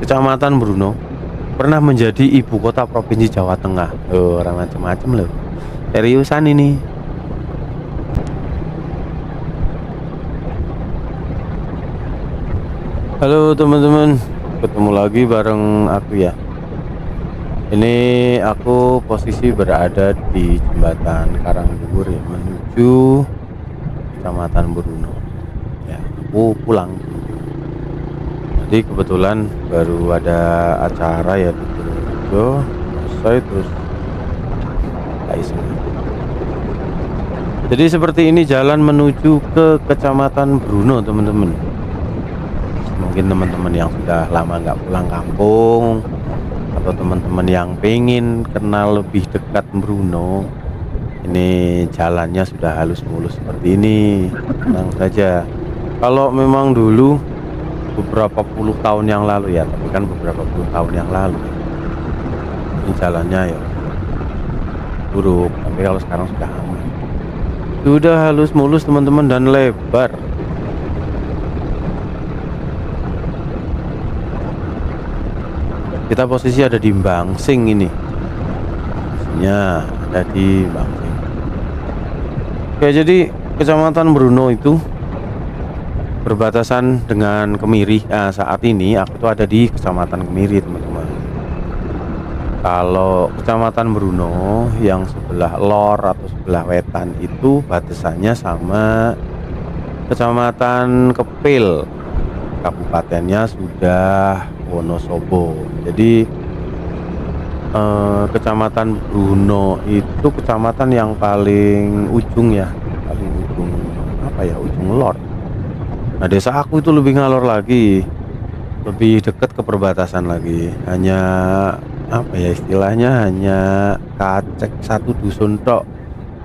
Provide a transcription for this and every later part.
Kecamatan Bruno pernah menjadi ibu kota provinsi Jawa Tengah. Oh, orang macam-macam loh. Seriusan ini. Halo teman-teman, ketemu lagi bareng aku ya. Ini aku posisi berada di jembatan Karangduwur ya, menuju Kecamatan Bruno. Ya, aku pulang. Jadi kebetulan baru ada acara ya di Purworejo, selesai terus tak iseng. Jadi seperti ini jalan menuju ke Kecamatan Bruno teman-teman. Mungkin teman-teman yang sudah lama nggak pulang kampung, atau teman-teman yang pengen kenal lebih dekat Bruno, ini jalannya sudah halus mulus seperti ini. Tenang saja. Kalau memang dulu beberapa puluh tahun yang lalu ya, tapi kan beberapa puluh tahun yang lalu ini jalannya ya buruk, tapi kalau sekarang sudah aman, sudah halus mulus teman-teman dan lebar. Kita posisi ada di Bangsing ini, posisinya ada di Bangsing. Oke, jadi Kecamatan Bruno itu berbatasan dengan Kemiri. Nah, saat ini aku tuh ada di Kecamatan Kemiri teman-teman. Kalau Kecamatan Bruno yang sebelah lor atau sebelah wetan itu batasannya sama Kecamatan Kepil, kabupatennya sudah Wonosobo. Jadi Kecamatan Bruno itu kecamatan yang paling ujung ya, paling ujung apa ya, ujung lor. Nah, desa aku itu lebih ngalor lagi, lebih dekat ke perbatasan lagi. Hanya apa ya istilahnya, hanya kacek satu dusun tok.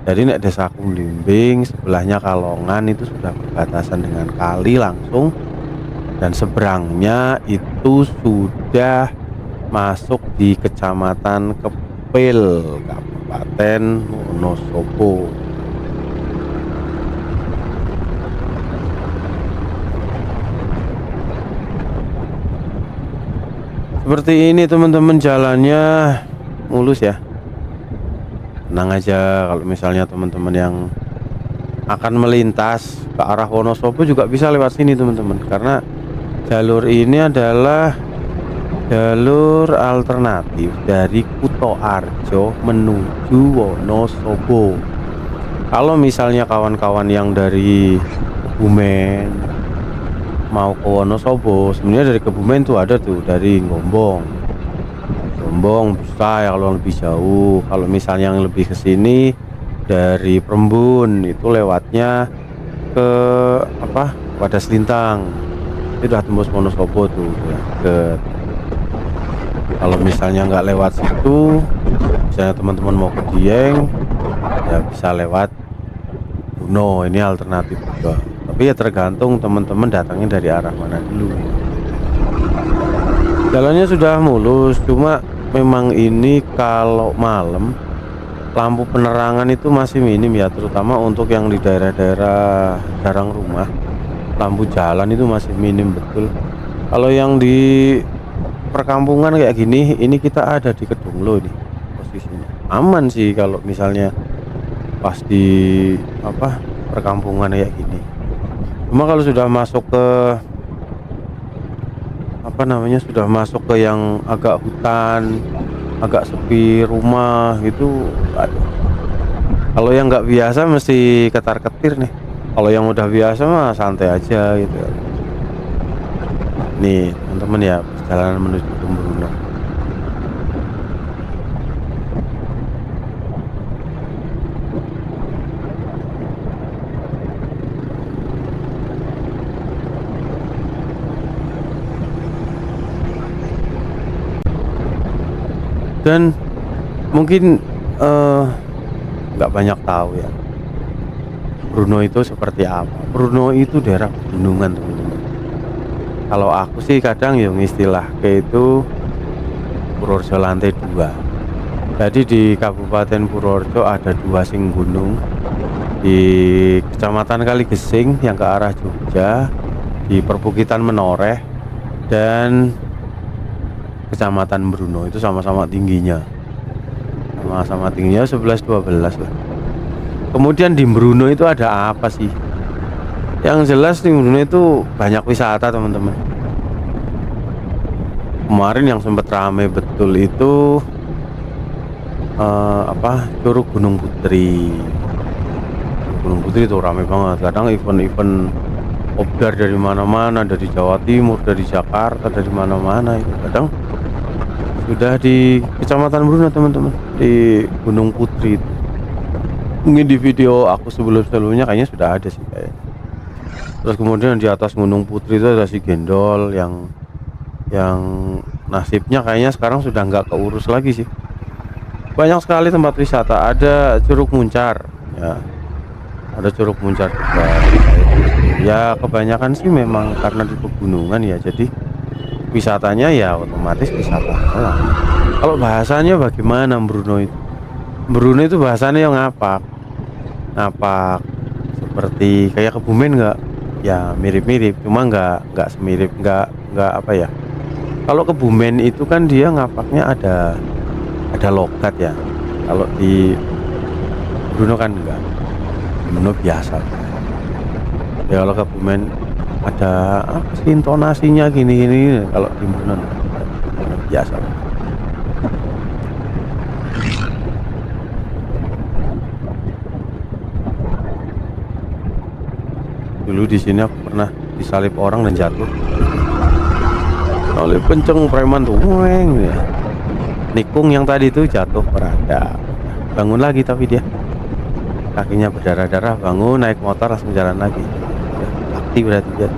Jadi nek desa aku Blimbing, sebelahnya Kalongan itu sudah perbatasan dengan kali langsung, dan seberangnya itu sudah masuk di Kecamatan Kepil, Kabupaten Wonosobo. Seperti ini teman-teman, jalannya mulus ya. Tenang aja, kalau misalnya teman-teman yang akan melintas ke arah Wonosobo juga bisa lewat sini teman-teman, karena jalur ini adalah jalur alternatif dari Kutoarjo menuju Wonosobo. Kalau misalnya kawan-kawan yang dari Kebumen mau ke Wonosobo, sebenarnya dari Kebumen tuh ada tuh, dari Gombong bisa ya kalau lebih jauh. Kalau misalnya yang lebih ke sini dari Prembun itu lewatnya ke apa, Wadas Lintang, itu udah tembus Wonosobo tuh ya. Kalau misalnya nggak lewat situ, misalnya teman-teman mau ke Dieng ya bisa lewat Bruno, ini alternatif juga. Tapi ya tergantung teman-teman datangnya dari arah mana dulu. Jalannya sudah mulus, cuma memang ini kalau malam lampu penerangan itu masih minim ya, terutama untuk yang di daerah-daerah jarang rumah. Lampu jalan itu masih minim betul. Kalau yang di perkampungan kayak gini, ini kita ada di Kedunglo nih posisinya. Aman sih kalau misalnya pas di apa, perkampungan kayak gini. Cuma kalau sudah masuk ke apa namanya, sudah masuk ke yang agak hutan, agak sepi rumah gitu, aduh. Kalau yang nggak biasa mesti ketar-ketir nih. Kalau yang udah biasa mah santai aja gitu. Nih teman-teman ya, perjalanan menuju Bruno. Dan mungkin nggak banyak tahu ya Bruno itu seperti apa. Bruno itu daerah pegunungan teman-teman. Kalau aku sih kadang yang istilah kayak itu Purworejo lantai 2. Jadi di Kabupaten Purworejo ada 2 sing gunung. Di Kecamatan Kaligesing yang ke arah Jogja, di perbukitan Menoreh, dan Kecamatan Bruno itu sama-sama tingginya. Sama-sama tingginya 11-12 lah. Kemudian di Bruno itu ada apa sih? Yang jelas di Bruno itu banyak wisata, teman-teman. Kemarin yang sempat rame betul itu Curug Gunung Putri. Gunung Putri itu rame banget. Kadang event-event kopdar dari mana-mana, dari Jawa Timur, dari Jakarta, dari mana-mana itu kadang sudah di Kecamatan Bruno, teman-teman, di Gunung Putri itu. Mungkin di video aku sebelum-sebelumnya kayaknya sudah ada sih kayaknya. Terus kemudian di atas Gunung Putri itu ada si Gendol yang nasibnya kayaknya sekarang sudah nggak keurus lagi sih. Banyak sekali tempat wisata, ada Curug Muncar ya, ada Curug Muncar juga. Ya kebanyakan sih memang karena di pegunungan ya, jadi wisatanya ya otomatis wisata alam. Kalau bahasanya bagaimana Bruno itu? Bruno itu bahasanya yang ngapak, ngapak seperti kayak Kebumen nggak? Ya mirip-mirip, cuma nggak semirip, nggak apa ya. Kalau Kebumen itu kan dia ngapaknya ada logat ya. Kalau di Bruno kan enggak, Bruno biasa. Ya kalau Kebumen ada apa sih intonasinya gini-gini, kalau di Bruno biasa. Dulu di sini aku pernah disalip orang dan jatuh. Oleh kenceng preman tuh, weng ya. Nikung yang tadi itu jatuh berada. Bangun lagi tapi dia kakinya berdarah-darah, bangun naik motor langsung jalan lagi. Ya, sakti berarti dia.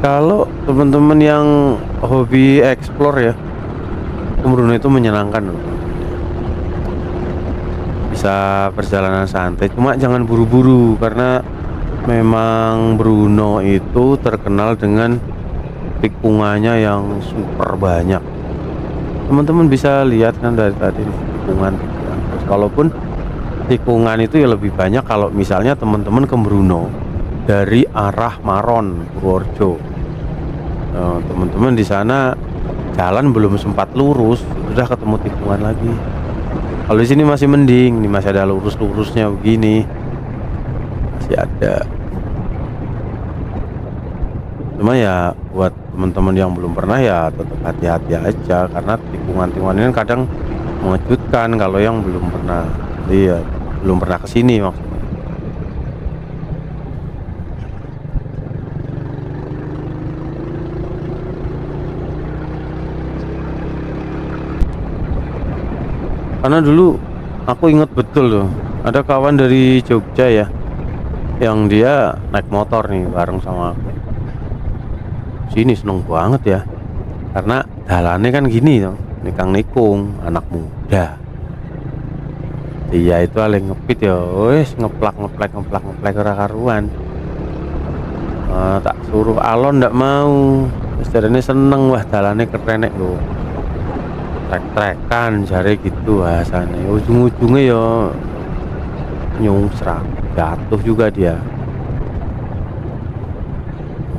Kalau teman-teman yang hobi explore ya, Bruno itu menyenangkan loh. Bisa perjalanan santai, cuma jangan buru-buru karena memang Bruno itu terkenal dengan tikungannya yang super banyak. Teman-teman bisa lihat kan dari tadi tikungan. Terus walaupun tikungan itu ya lebih banyak kalau misalnya teman-teman ke Bruno dari arah Maron, Purworejo. Teman-teman di sana jalan belum sempat lurus sudah ketemu tikungan lagi. Kalau di sini masih mending, nih masih ada lurus-lurusnya begini, masih ada. Cuma ya buat teman-teman yang belum pernah ya tetap hati-hati aja karena tikungan-tikungan ini kadang mengejutkan kalau yang belum pernah lihat, belum pernah kesini maksudnya. Karena dulu aku inget betul loh, ada kawan dari Jogja ya, yang dia naik motor nih bareng sama aku. Sini seneng banget ya, karena jalannya kan gini tuh, nikung anak muda. Dia itu paling ngepit ya, wes ngeplak ora karuan. Tak suruh alon ndak mau, sejarahnya seneng, wah jalannya keren nek loh. Trek-trekan jari gitu bahasanya, ujung-ujungnya ya nyungsrak, jatuh juga dia.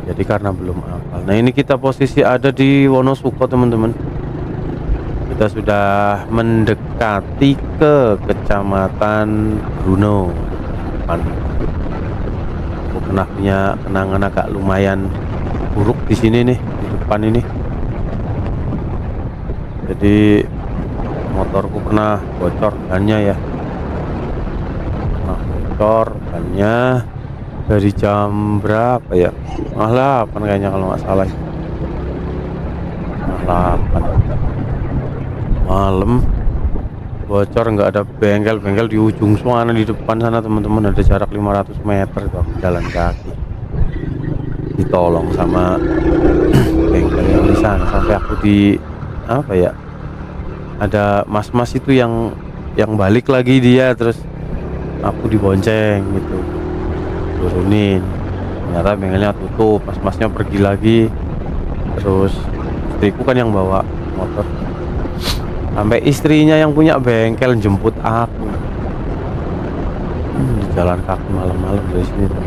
Jadi karena belum hafal. Nah ini kita posisi ada di Wonosuko, teman-teman. Kita sudah mendekati ke Kecamatan Bruno. Aku pernah punya kenangan agak lumayan buruk di sini nih, di depan ini. Jadi motorku pernah bocor bannya ya, bocor bannya dari jam berapa ya, setengah 8 kayaknya kalau nggak salah, setengah 8 malam bocor, nggak ada bengkel di ujung sana di depan sana, teman-teman, ada jarak 500 meter tuh aku jalan kaki, ditolong sama bengkel yang di sana sampai aku di apa ya, ada mas-mas itu yang balik lagi dia, terus aku dibonceng gitu, turunin, ternyata bengkelnya tutup, mas-masnya pergi lagi, terus istriku kan yang bawa motor, sampai istrinya yang punya bengkel jemput aku. jalan kaki malam-malam dari sini tuh.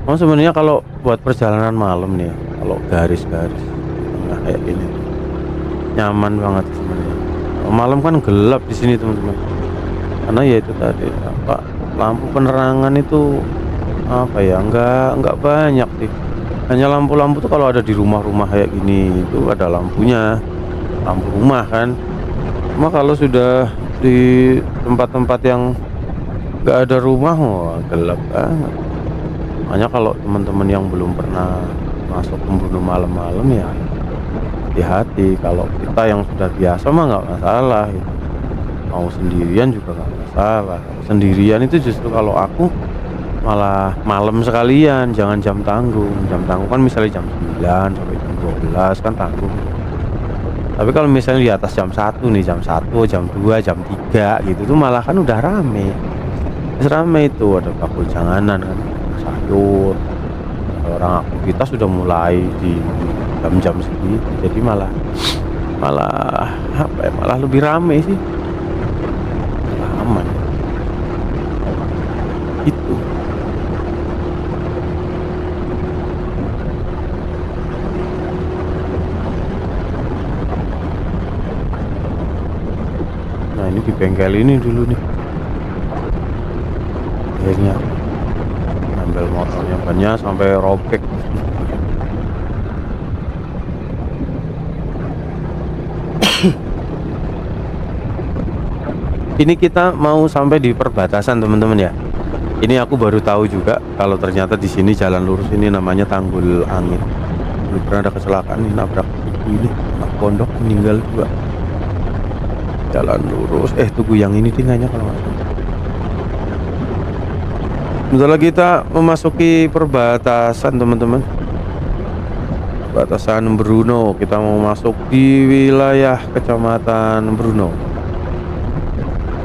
Oh sebenarnya kalau buat perjalanan malam nih ya, kalau garis-garis di tengah kayak gini tuh, nyaman banget sebenarnya. Kalau malam kan gelap di sini teman-teman, karena ya itu tadi apa, lampu penerangan itu apa ya, nggak banyak sih. Hanya lampu-lampu tuh kalau ada di rumah-rumah kayak gini itu ada lampunya, lampu rumah kan. Cuma kalau sudah di tempat-tempat yang nggak ada rumah, wah gelap banget. Makanya kalau teman-teman yang belum pernah masuk pembunuh malam-malam ya hati-hati. Kalau kita yang sudah biasa mah nggak masalah gitu. Mau sendirian juga nggak masalah. Kalau sendirian itu justru kalau aku malah malam sekalian, jangan jam tanggung. Jam tanggung kan misalnya jam 9 sampai jam 12 kan tanggung. Tapi kalau misalnya di atas jam 1 nih, jam 1, jam 2, jam 3 gitu tuh malah kan udah rame. Wis rame itu, ada bakul janganan kan, sayur, orang aktivitas sudah mulai di jam-jam segitu. Jadi malah malah apa ya, malah lebih rame sih, malah aman, itu. Nah ini di bengkel ini dulu nih, akhirnya ngambil motornya banyak sampai robek. Ini kita mau sampai di perbatasan teman-teman ya. Ini aku baru tahu juga kalau ternyata di sini jalan lurus ini namanya Tanggul Angin. Dulu pernah ada kecelakaan nih, nabrak ibu ini, anak pondok meninggal juga. Jalan lurus, tunggu yang ini tinggalnya kalau nggak salah. Bentar lagi kita memasuki perbatasan teman-teman. Perbatasan Bruno, kita mau masuk di wilayah Kecamatan Bruno.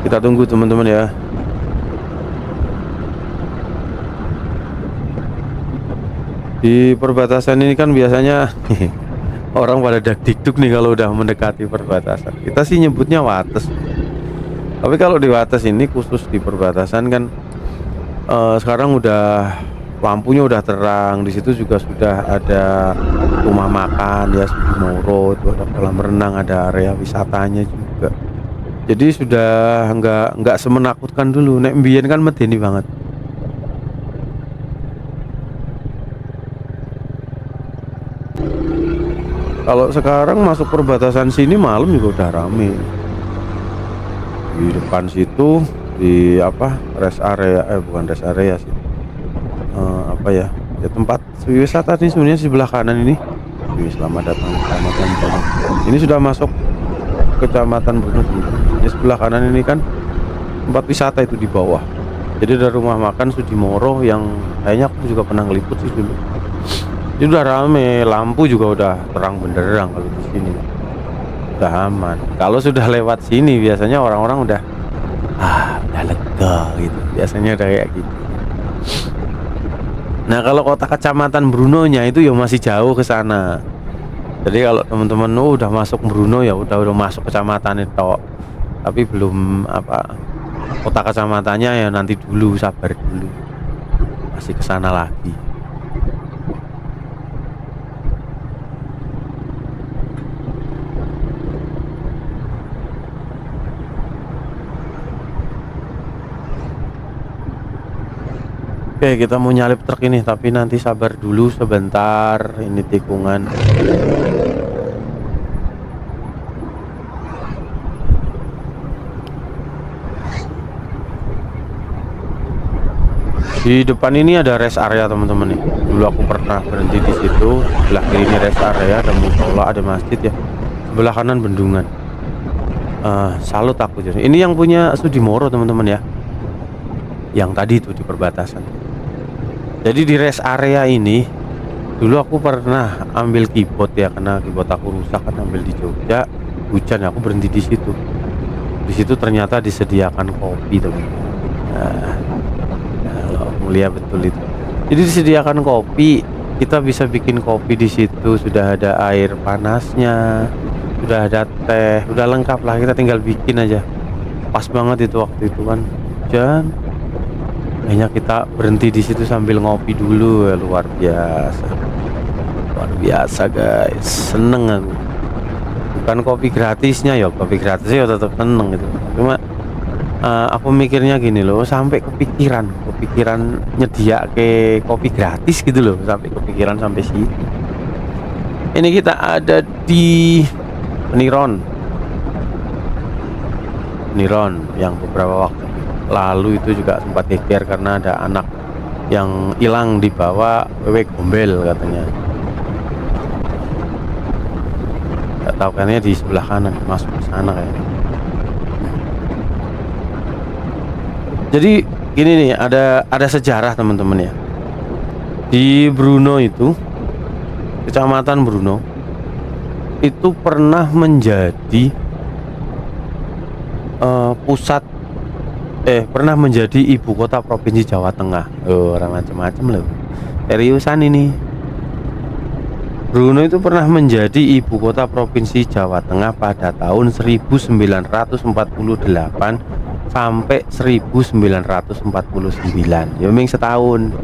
Kita tunggu teman-teman ya. Di perbatasan ini kan biasanya orang pada dak-dikduk nih kalau udah mendekati perbatasan. Kita sih nyebutnya Wates. Tapi kalau di Wates ini khusus di perbatasan kan sekarang udah lampunya udah terang. Di situ juga sudah ada rumah makan ya, Sudimoro, itu ada kolam renang, ada area wisatanya juga. Jadi sudah nggak semenakutkan dulu. Nek mbiyen kan medeni banget. Kalau sekarang masuk perbatasan sini malam juga udah rame. Di depan situ di apa, rest area, bukan rest area sih. Apa ya? Ya tempat wisata nih sebenarnya sebelah kanan ini. Selamat datang Kecamatan Bruno. Ini sudah masuk Kecamatan Bruno. Di sebelah kanan ini kan tempat wisata itu di bawah. Jadi ada rumah makan Sudimoro yang kayaknya aku juga pernah ngeliput sih dulu. Ini udah rame, lampu juga udah terang benderang kalau di sini. Udah aman. Kalau sudah lewat sini biasanya orang-orang udah udah lega gitu. Biasanya udah kayak gitu. Nah, kalau kota Kecamatan Bruno-nya itu ya masih jauh ke sana. Jadi kalau teman-teman udah masuk Bruno ya udah masuk kecamatan itu. Tapi belum apa, kota kecamatannya ya nanti dulu, sabar dulu. Masih ke sana lagi. Oke, kita mau nyalip truk ini, tapi nanti sabar dulu sebentar. Ini tikungan. Di depan ini ada rest area teman-teman nih. Dulu aku pernah berhenti di situ. Sebelah kiri ini rest area, ada musola, ada masjid ya. Sebelah kanan bendungan. Salut aku jadi. Ini yang punya Sudimoro teman-teman ya. Yang tadi itu di perbatasan. Jadi di rest area ini dulu aku pernah ambil keyboard ya, karena keyboard aku rusak kan, ambil di Jogja. Hujan, aku berhenti di situ. Di situ ternyata disediakan kopi teman-teman. Nah, kalau mulia betul itu. Jadi disediakan kopi, kita bisa bikin kopi di situ. Sudah ada air panasnya, udah ada teh, udah lengkap lah, kita tinggal bikin aja. Pas banget itu waktu itu kan hujan, akhirnya kita berhenti di situ sambil ngopi dulu. Ya, luar biasa guys, seneng aku. Bukan kopi gratisnya ya, kopi gratisnya ya tetap seneng gitu. Cuma aku mikirnya gini loh, sampai kepikiran nyedia ke kopi gratis gitu loh, sampai kepikiran sampai situ. Ini kita ada di Peniron, yang beberapa waktu lalu itu juga sempat geger karena ada anak yang hilang dibawa wewe gombel katanya. Gak tahu kayaknya di sebelah kanan, masuk ke sana kayaknya. Jadi gini nih, ada sejarah teman-teman ya. Di Brunei itu, Kecamatan Brunei itu pernah menjadi pernah menjadi ibu kota provinsi Jawa Tengah. Orang macam-macam loh. Seriusan ini. Brunei itu pernah menjadi ibu kota provinsi Jawa Tengah pada tahun 1948 sampai 1949. Ya memang setahun.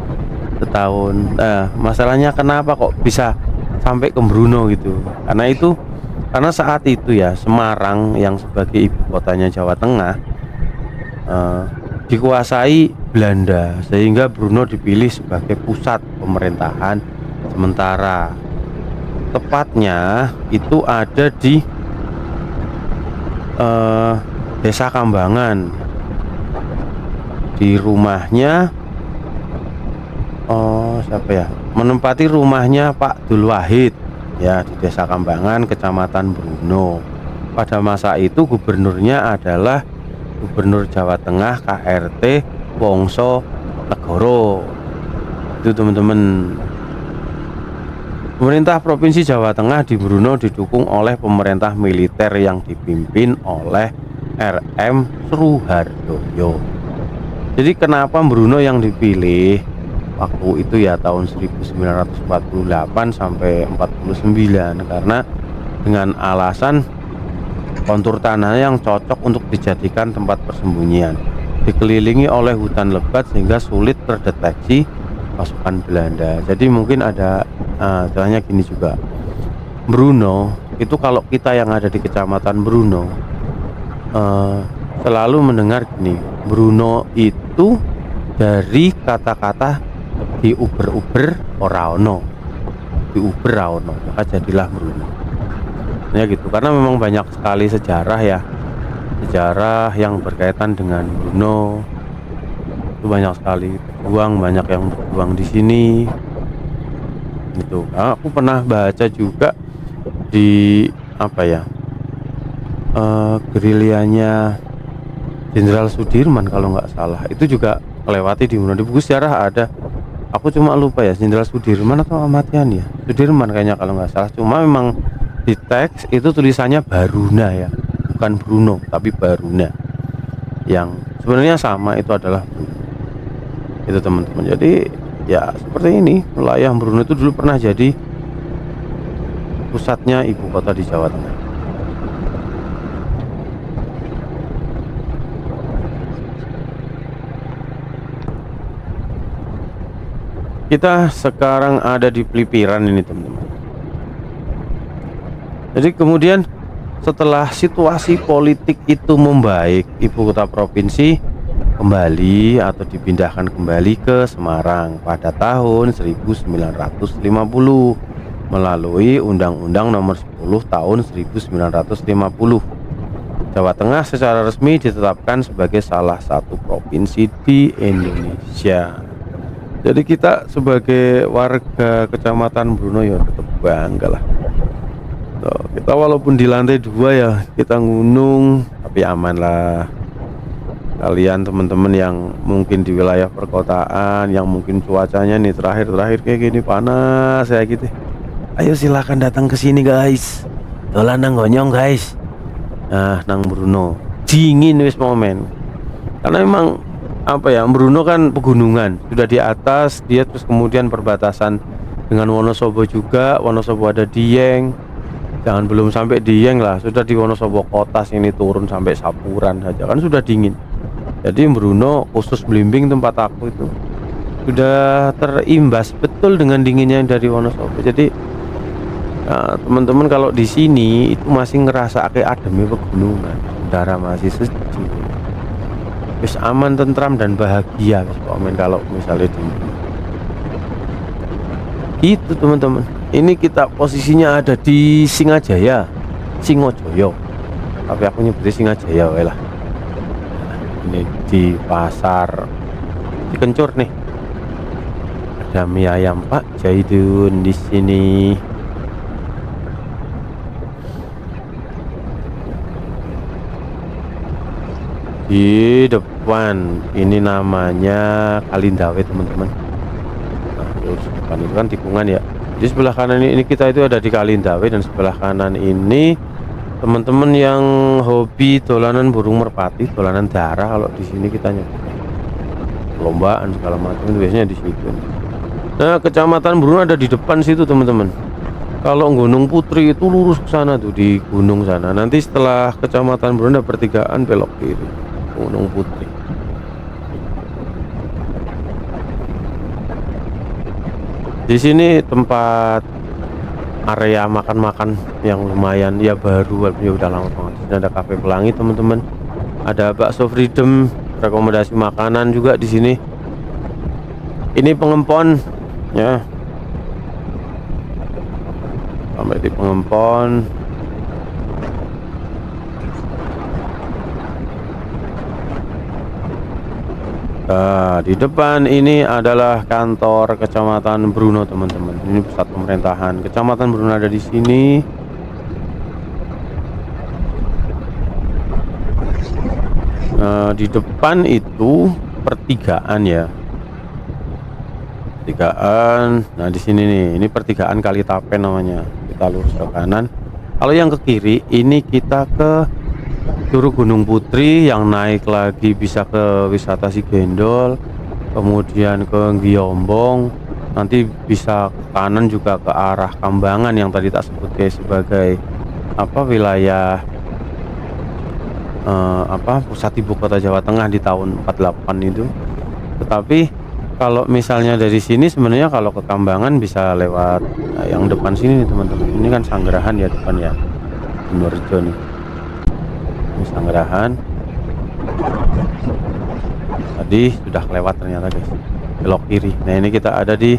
Masalahnya kenapa kok bisa sampai ke Brunei gitu? Karena saat itu ya Semarang yang sebagai ibu kotanya Jawa Tengah dikuasai Belanda, sehingga Brunei dipilih sebagai pusat pemerintahan sementara. Tepatnya itu ada di Desa Kambangan, di rumahnya siapa ya, menempati rumahnya Pak Dul Wahid ya, di Desa Kambangan, Kecamatan Brunei. Pada masa itu gubernurnya adalah Gubernur Jawa Tengah KRT Wongso Negoro. Itu teman-teman. Pemerintah Provinsi Jawa Tengah di Brunei didukung oleh pemerintah militer yang dipimpin oleh RM Suhardoyo. Jadi kenapa Brunei yang dipilih waktu itu ya tahun 1948 sampai 49? Karena dengan alasan kontur tanahnya yang cocok untuk dijadikan tempat persembunyian, dikelilingi oleh hutan lebat sehingga sulit terdeteksi pasukan Belanda. Jadi mungkin ada caranya gini juga. Brunei itu, kalau kita yang ada di Kecamatan Brunei selalu mendengar gini, Brunei itu dari kata-kata diuber-uber ora ono, diuber ora ono, maka jadilah Brunei. Ya gitu, karena memang banyak sekali sejarah sejarah yang berkaitan dengan Brunei. Itu banyak sekali banyak yang berjuang di sini gitu. Aku pernah baca juga di gerilyanya Jenderal Sudirman kalau nggak salah, itu juga melewati di Brunei. Di buku sejarah ada, aku cuma lupa ya, Jenderal Sudirman atau Ahmad Yani ya, Sudirman kayaknya kalau nggak salah. Cuma memang di teks itu tulisannya Baruna ya, bukan Bruno tapi Baruna, yang sebenarnya sama, itu adalah Bruno. Itu teman-teman. Jadi ya seperti ini, wilayah Bruno itu dulu pernah jadi pusatnya ibu kota di Jawa Tengah. Kita sekarang ada di Pelipiran ini teman-teman. Jadi kemudian setelah situasi politik itu membaik, ibu kota provinsi kembali atau dipindahkan kembali ke Semarang pada tahun 1950 melalui Undang-Undang Nomor 10 Tahun 1950. Jawa Tengah secara resmi ditetapkan sebagai salah satu provinsi di Indonesia. Jadi kita sebagai warga Kecamatan Brunei ya tetap bangga lah. Kita walaupun di lantai 2 ya, kita ngunung tapi aman lah. Kalian teman-teman yang mungkin di wilayah perkotaan, yang mungkin cuacanya nih terakhir kayak gini panas ya gitu, ayo silakan datang ke sini guys, dolan nang gonyong guys. Nah nang Brunei dingin wis momen, karena memang Brunei kan pegunungan, sudah di atas dia, terus kemudian perbatasan dengan Wonosobo juga. Wonosobo ada Dieng, Jangan belum sampai Dieng lah, sudah di Wonosobo kota sini turun sampai Sapuran saja kan sudah dingin. Jadi Bruno khusus Blimbing tempat aku itu sudah terimbas betul dengan dinginnya yang dari Wonosobo. Jadi teman-teman kalau di sini itu masih ngerasa kayak ademnya pegunungan, udara masih sejuk, wis aman, tentram dan bahagia wis komen kalau misalnya gitu teman-teman. Ini kita posisinya ada di Singajaya, Singojoyo, tapi aku nyebutnya Singajaya wae lah. Ini di pasar Cikencur nih. Ada mie ayam Pak Jaidun di sini. Di depan ini namanya Kalindawe teman-teman. Nah, terus depan itu kan tikungan ya. Di sebelah kanan ini kita itu ada di Kalindawe, dan sebelah kanan ini teman-teman yang hobi dolanan burung merpati, dolanan darah kalau di sini kita nyebutnya. Lombaan segala macam itu biasanya di situ. Nah, Kecamatan Bruno ada di depan situ teman-teman. Kalau Gunung Putri itu lurus ke sana tuh, di gunung sana. Nanti setelah Kecamatan Bruno ada pertigaan belok kiri, Gunung Putri. Di sini tempat area makan-makan yang lumayan ya, baru ya, udah lama banget. Di sini ada Cafe Pelangi teman-teman. Ada Bakso Freedom, rekomendasi makanan juga di sini. Ini Pengempon ya. Sampai di Pengempon. Nah, di depan ini adalah kantor Kecamatan Bruno teman-teman. Ini pusat pemerintahan Kecamatan Bruno ada di sini. Di depan itu pertigaan ya. Pertigaan. Nah, di sini nih, ini pertigaan Kalitapen namanya. Kita lurus ke kanan. Kalau yang ke kiri ini kita ke Curug Gunung Putri, yang naik lagi bisa ke wisata Sigendol, kemudian ke Giombong, nanti bisa ke kanan juga ke arah Kambangan yang tadi tak sebut sebagai wilayah pusat ibu kota Jawa Tengah di tahun 48 itu. Tetapi kalau misalnya dari sini sebenarnya kalau ke Kambangan bisa lewat yang depan sini nih teman-teman. Ini kan Sanggerahan ya depan ya, Purworejo nih. Sanggerahan tadi sudah lewat ternyata guys, belok kiri. Nah, ini kita ada di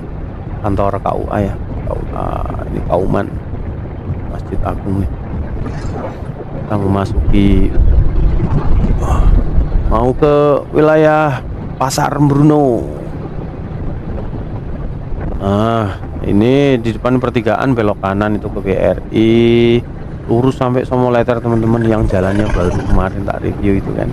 kantor KUA ya, KUA ini Kauman, Masjid Agung nih. Kita memasuki mau ke wilayah Pasar Bruno. Nah, ini di depan pertigaan belok kanan itu ke BRI, lurus sampai Somoleter teman-teman, yang jalannya baru kemarin tak review itu kan.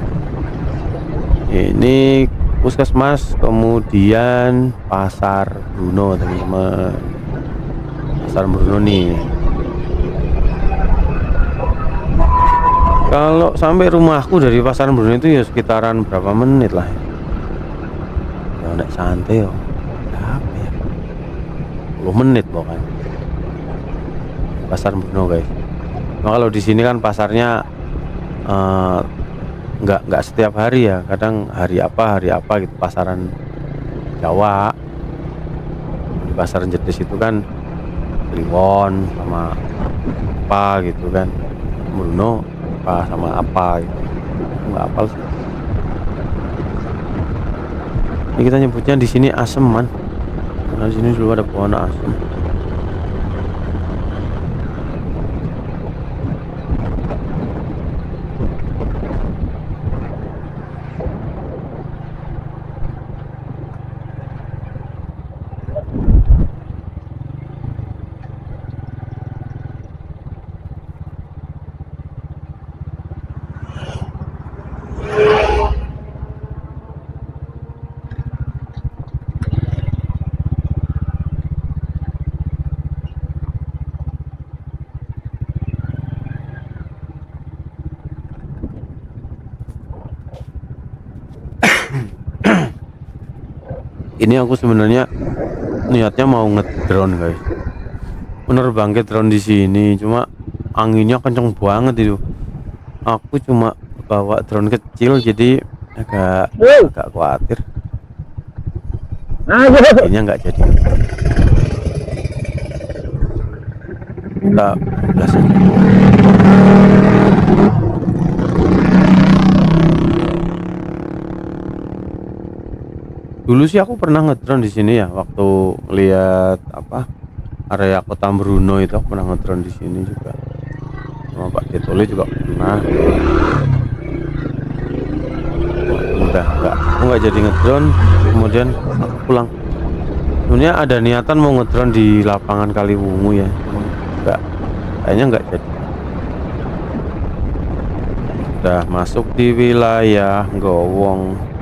Ini puskesmas, kemudian Pasar Bruno teman-teman. Pasar Bruno nih. Kalau sampai rumahku dari Pasar Bruno itu ya sekitaran berapa menit lah ya, naik santai ya, berapa ya, 10 menit pokoknya Pasar Bruno guys. Nah, kalau di sini kan pasarnya nggak setiap hari ya, kadang hari apa gitu, pasaran Jawa. Di pasar Jedes itu kan Kliwon sama apa gitu kan, Bruno apa sama apa gitu, nggak hafal sih. Ini kita nyebutnya di sini Aseman, karena di sini dulu ada pohon asem. Ini aku sebenarnya niatnya mau ngedrone guys, menerbangkan drone di sini, cuma anginnya kenceng banget itu. Aku cuma bawa drone kecil jadi agak Wow. agak khawatir. Ayo. Akhirnya nggak jadi ngedrone. Kita bablas aja. Dulu sih aku pernah ngedrone di sini ya, waktu lihat apa area kota Bruno itu aku pernah ngedrone di sini juga. Sama Pak Detole juga pernah. Wah, udah aku nggak jadi ngedrone, kemudian aku pulang. Sebenarnya ada niatan mau ngedrone di lapangan Kaliwungu ya, cuman nggak, kayaknya nggak jadi. Udah masuk di wilayah Gowong.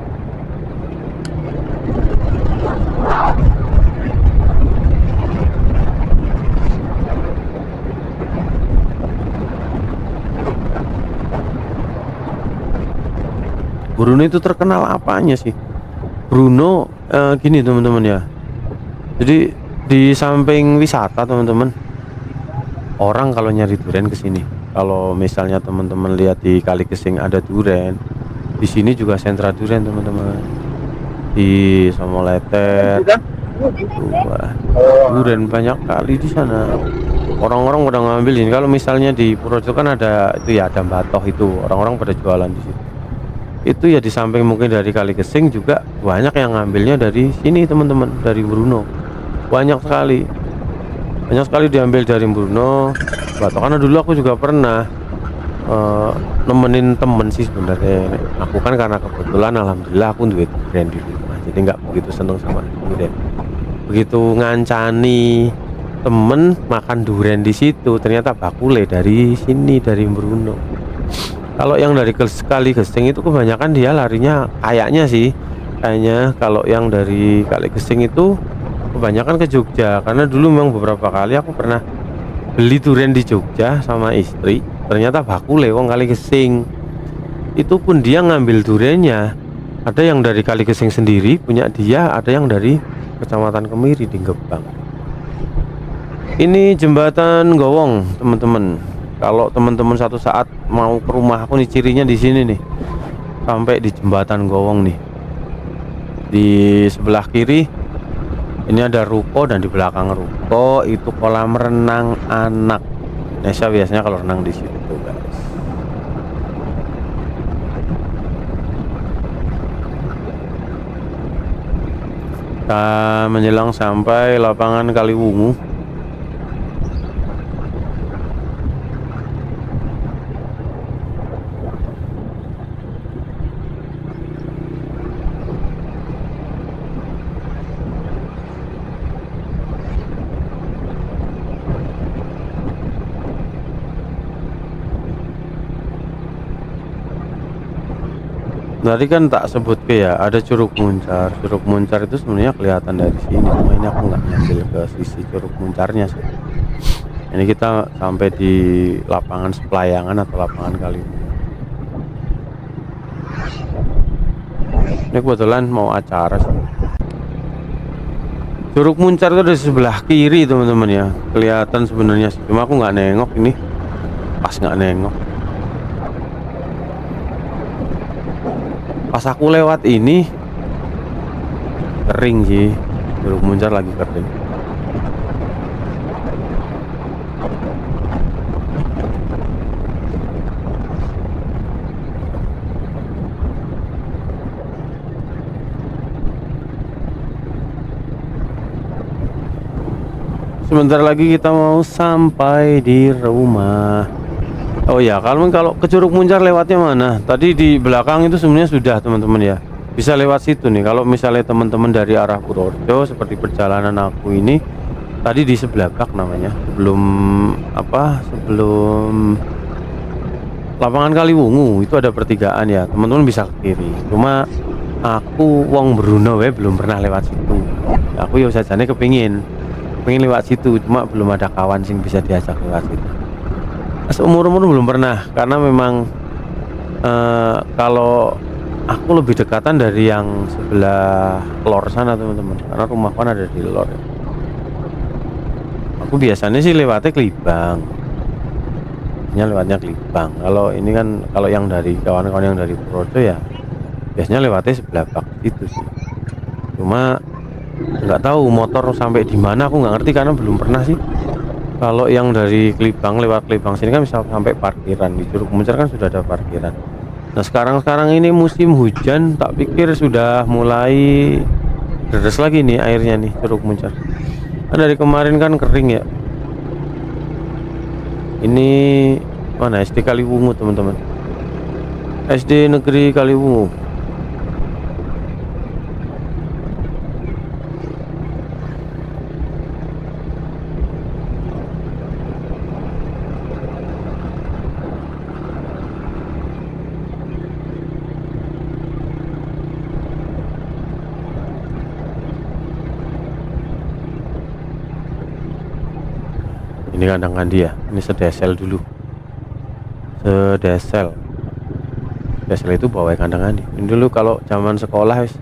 Bruno itu terkenal apanya sih? Bruno gini teman-teman ya. Jadi di samping wisata teman-teman, orang kalau nyari durian ke sini. Kalau misalnya teman-teman lihat di Kali Gesing ada durian, di sini juga sentra durian teman-teman. Di Somoleter itu wah, durian banyak kali di sana. Orang-orang udah ngambil ini. Kalau misalnya di Purworejo kan ada itu ya, ada Batoh itu. Orang-orang pada jualan di situ. Itu ya di samping mungkin dari Kali Gesing juga banyak yang ngambilnya dari sini teman-teman, dari Bruno. Banyak sekali diambil dari Bruno Batoh. Karena dulu aku juga pernah eh, nemenin temen sih sebenarnya. Aku kan karena kebetulan alhamdulillah aku duit durian di rumah, jadi nggak begitu seneng sama durian. Begitu ngancani temen makan durian di situ, ternyata bakule dari sini, dari Bruno. Kalau yang dari Kali Gesing itu kebanyakan dia larinya kayaknya kalau yang dari Kali Gesing itu kebanyakan ke Jogja. Karena dulu memang beberapa kali aku pernah beli durian di Jogja sama istri, ternyata bakule wong Kali Gesing. Itu pun dia ngambil duriannya, ada yang dari Kali Gesing sendiri punya dia, ada yang dari Kecamatan Kemiri di Gebang. Ini jembatan Gowong teman-teman. Kalau teman-teman satu saat mau ke rumah aku nih, cirinya di sini nih, sampai di jembatan Gowong nih. Di sebelah kiri ini ada ruko, dan di belakang ruko itu kolam renang anak. Nesya biasanya kalau renang di situ guys. Kita menjelang sampai lapangan Kaliwungu. Tadi kan tak sebut ke ya, ada Curug Muncar. Curug Muncar itu sebenarnya kelihatan dari sini, cuma ini aku nggak ngambil ke sisi Curug Muncarnya sih. Ini kita sampai di lapangan Seplayangan atau lapangan Kaliwungu. Ini kebetulan mau acara sih. Curug Muncar itu dari sebelah kiri teman-teman ya, kelihatan sebenarnya sih. Cuma aku nggak nengok ini, pas nggak nengok. Pas aku lewat ini kering sih, Curug Muncar lagi kering. Sebentar lagi kita mau sampai di rumah. Oh ya, kalau ke Curug Muncar lewatnya mana? Tadi di belakang itu sebenarnya sudah teman-teman ya. Bisa lewat situ nih. Kalau misalnya teman-teman dari arah Purworejo, seperti perjalanan aku ini, tadi di sebelah bak namanya. Sebelum lapangan Kaliwungu itu ada pertigaan ya. Teman-teman bisa ke kiri. Cuma aku wong Bruno belum pernah lewat situ. Aku ya sajane pengen lewat situ, cuma belum ada kawan sing bisa diajak lewat situ. Seumur-umur belum pernah, karena memang kalau aku lebih dekatan dari yang sebelah lor sana teman-teman, karena rumah kan ada di lor ya. Aku biasanya sih lewatnya Kelibang. biasanya lewatnya Kelibang. Kalau ini kan, kalau yang dari kawan-kawan yang dari Purworejo ya biasanya lewatnya sebelah bak itu sih. Cuma nggak tahu motor sampai di mana, aku nggak ngerti karena belum pernah sih. Kalau yang dari Kelibang lewat Kelibang sini kan bisa sampai parkiran, di Curug Muncar kan sudah ada parkiran. Nah sekarang ini musim hujan, tak pikir sudah mulai deras lagi nih airnya nih Curug Muncar. Kan dari kemarin kan kering ya. Ini mana SD Kaliwungu teman-teman, SD Negeri Kaliwungu. Ini kandang Kandi ya, ini sedesel dulu, sedesel itu bawa kandang Kandi. Ini dulu kalau zaman sekolah wis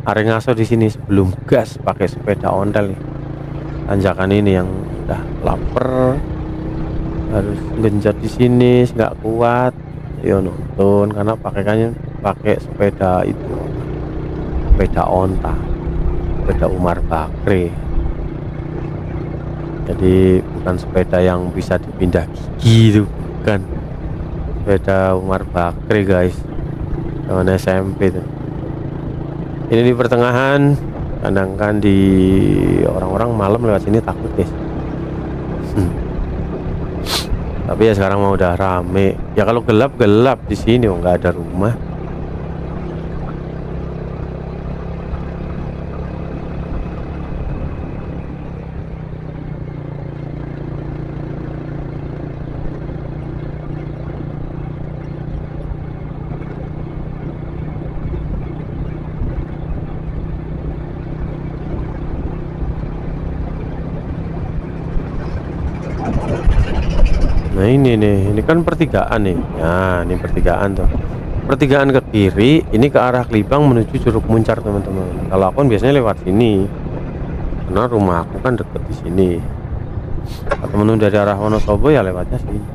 are ngaso di sini sebelum gas pakai sepeda ontel nih. Tanjakan ini yang udah lapar harus genjot di sini, nggak kuat yo nonton karena pakai sepeda itu, sepeda onta, sepeda Umar Bakri. Jadi bukan sepeda yang bisa dipindah gigi itu, bukan, sepeda Umar Bakri guys, zaman SMP tuh. Ini di pertengahan, kadang di orang-orang malam lewat sini takut guys. Tapi ya sekarang mau udah rame ya, kalau gelap di sini nggak ada rumah. Nah ini nih, ini kan pertigaan nih. Nah ini pertigaan tuh, pertigaan ke kiri, ini ke arah Kelibang menuju Curug Muncar teman-teman. Kalau aku kan biasanya lewat sini karena rumah aku kan deket di sini. Atau menuju dari arah Wonosobo ya lewatnya sini.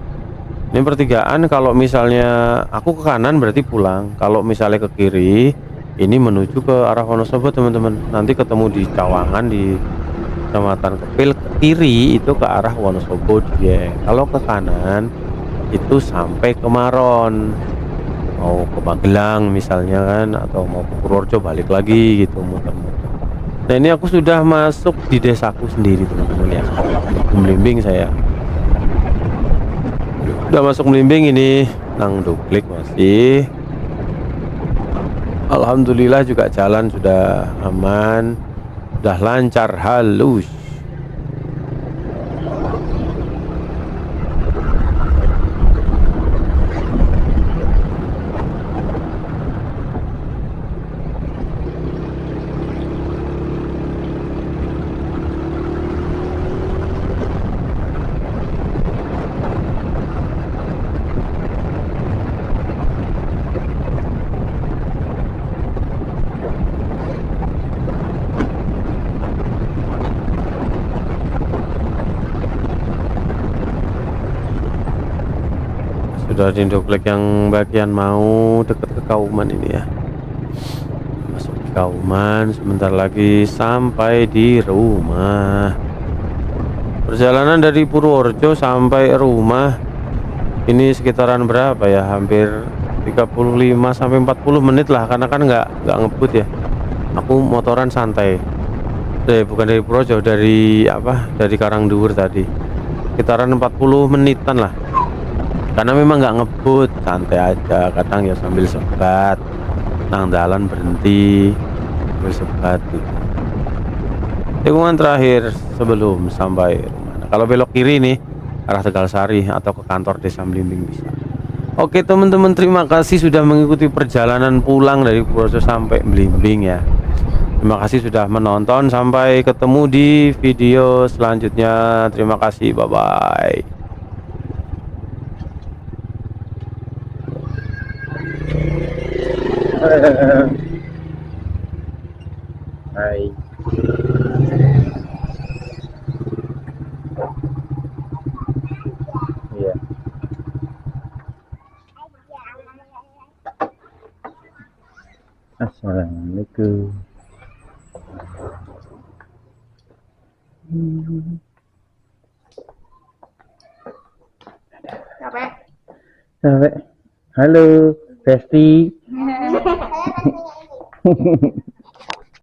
Ini pertigaan, kalau misalnya aku ke kanan berarti pulang, kalau misalnya ke kiri ini menuju ke arah Wonosobo teman-teman. Nanti ketemu di Cawangan di Kecamatan Kepil, ke kiri itu ke arah Wonosobo dia. Kalau ke kanan itu sampai ke Maron, mau ke Magelang misalnya kan, atau mau ke Purworejo balik lagi gitu muter-muter. Nah ini aku sudah masuk di desaku sendiri teman-teman ya, Melimbing saya udah masuk Melimbing. Ini nang Duplik masih, alhamdulillah juga jalan sudah aman, udah lancar halus. Sudah di Duplik yang bagian mau deket ke Kauman ini ya, masuk di Kauman, sebentar lagi sampai di rumah. Perjalanan dari Purworejo sampai rumah ini sekitaran berapa ya, hampir 35 sampai 40 menit lah, karena kan nggak ngebut ya, aku motoran santai. Bukan dari Purworejo, dari dari Karangduwur tadi, sekitaran 40 menitan lah, karena memang nggak ngebut, santai aja. Kadang ya sambil sebat, nang jalan berhenti sambil sebat gitu. Tikungan terakhir sebelum sampai rumah. Nah, kalau belok kiri nih arah Tegalsari atau ke kantor desa Melimbing bisa. Oke teman-teman, terima kasih sudah mengikuti perjalanan pulang dari Purworejo sampai Melimbing ya. Terima kasih sudah menonton, sampai ketemu di video selanjutnya. Terima kasih, bye bye. Hai. Iya. Assalamualaikum. Capek. Sampai. Halo, Besti.